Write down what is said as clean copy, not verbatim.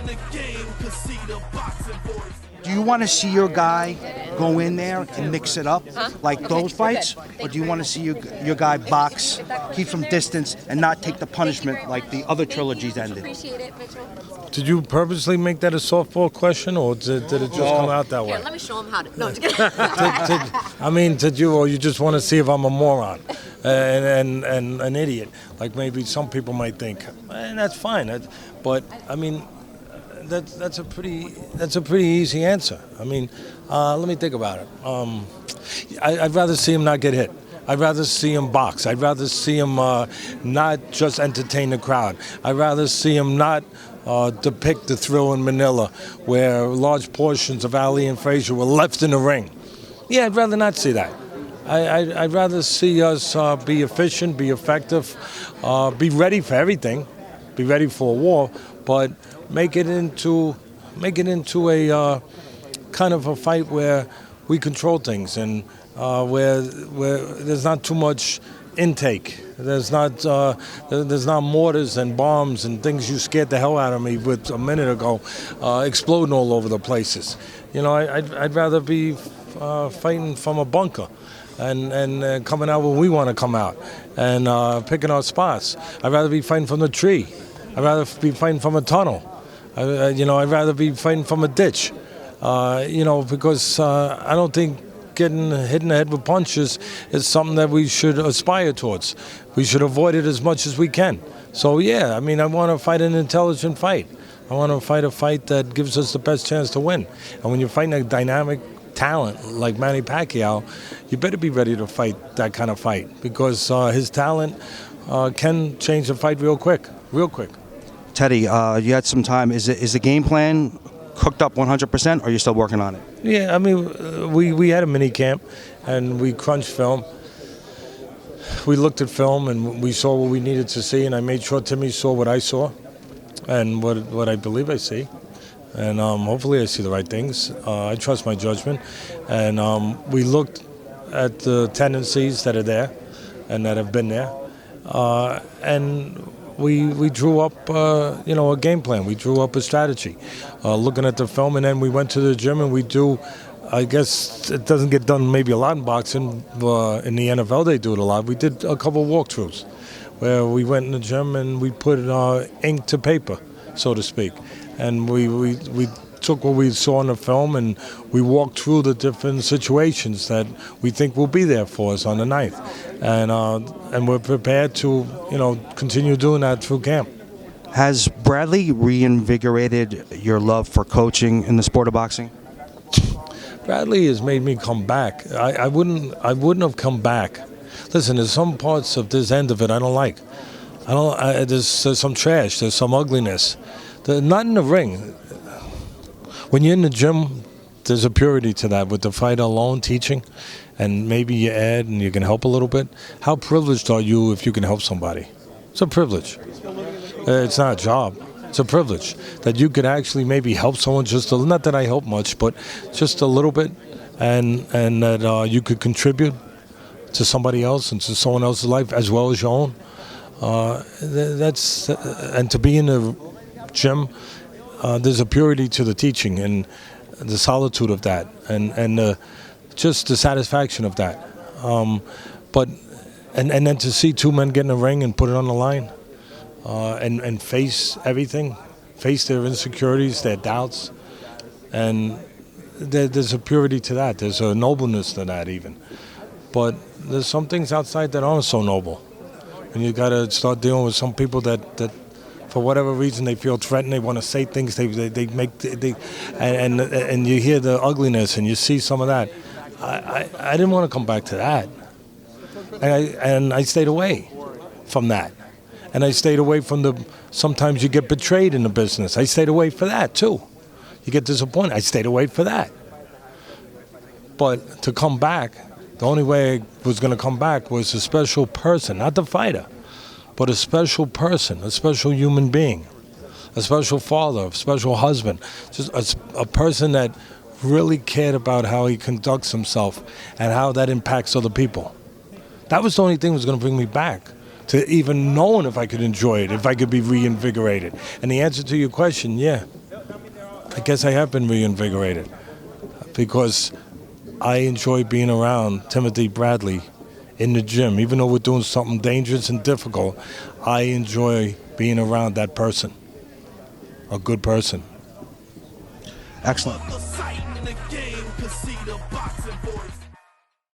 the game, cause see the boxing voice. Do you want to see your guy go in there and mix it up like those fights? Or do you want to see your guy box, keep some distance, and not take the punishment like the other trilogies ended? Appreciate it, Mitchell. Did you purposely make that a softball question, or did it just come out that way? Here, let me show him how to. No, I'm just kidding. Did you, or you just want to see if I'm a moron and an idiot, like maybe some people might think? And that's fine. But I mean, that's a pretty easy answer. I mean, let me think about it. I'd rather see him not get hit. I'd rather see him box. I'd rather see him not just entertain the crowd. I'd rather see him not depict the thrill in Manila, where large portions of Ali and Frazier were left in the ring. Yeah, I'd rather not see that. I'd rather see us be efficient, be effective, be ready for everything, be ready for a war, but make it into a kind of a fight where we control things and where there's not too much intake. There's not mortars and bombs and things you scared the hell out of me with a minute ago exploding all over the places. You know, I'd rather be fighting from a bunker and coming out when we want to come out and picking our spots. I'd rather be fighting from the tree. I'd rather be fighting from a tunnel. I'd rather be fighting from a ditch. Because I don't think getting hit in the head with punches is something that we should aspire towards. We should avoid it as much as we can. So yeah, I mean, I want to fight an intelligent fight. I want to fight a fight that gives us the best chance to win. And when you're fighting a dynamic talent like Manny Pacquiao, you better be ready to fight that kind of fight, because his talent can change the fight real quick. Teddy, you had some time. Is the game plan cooked up 100%, or are you still working on it? Yeah, I mean, we had a mini camp, and we crunched film. We looked at film, and we saw what we needed to see, and I made sure Timmy saw what I saw and what I believe I see. And hopefully I see the right things. I trust my judgment. And we looked at the tendencies that are there and that have been there. And we drew up, a game plan. We drew up a strategy, looking at the film, and then we went to the gym and we do. I guess it doesn't get done maybe a lot in boxing. In the NFL, they do it a lot. We did a couple of walkthroughs where we went in the gym and we put ink to paper, so to speak, and we took what we saw in the film and we walked through the different situations that we think will be there for us on the 9th. And we're prepared to, continue doing that through camp. Has Bradley reinvigorated your love for coaching in the sport of boxing? Bradley has made me come back. I wouldn't have come back. Listen, there's some parts of this end of it I don't like. There's some trash. There's some ugliness. Not in the ring. When you're in the gym, there's a purity to that with the fighter alone teaching, and maybe you add and you can help a little bit. How privileged are you if you can help somebody? It's a privilege. It's not a job. It's a privilege that you could actually maybe help someone not that I help much, but just a little bit, and that you could contribute to somebody else and to someone else's life as well as your own. And to be in the gym, there's a purity to the teaching and the solitude of that, and just the satisfaction of that. But then to see two men get in a ring and put it on the line, and face everything, face their insecurities, their doubts, and there's a purity to that. There's a nobleness to that even. But there's some things outside that aren't so noble, and you got to start dealing with some people that for whatever reason they feel threatened. They want to say things. And you hear the ugliness and you see some of that. I didn't want to come back to that, and I stayed away from that, and I stayed away from sometimes you get betrayed in the business. I stayed away for that too. You get disappointed. I stayed away for that. But to come back, the only way I was going to come back was a special person, not the fighter, but a special person, a special human being, a special father, a special husband, just a person that really cared about how he conducts himself and how that impacts other people. That was the only thing that was going to bring me back to even knowing if I could enjoy it, if I could be reinvigorated. And the answer to your question, yeah, I guess I have been reinvigorated because I enjoy being around Timothy Bradley in the gym. Even though we're doing something dangerous and difficult, I enjoy being around that person, a good person. Excellent. The sight in the game, 'cause see the boxing voice.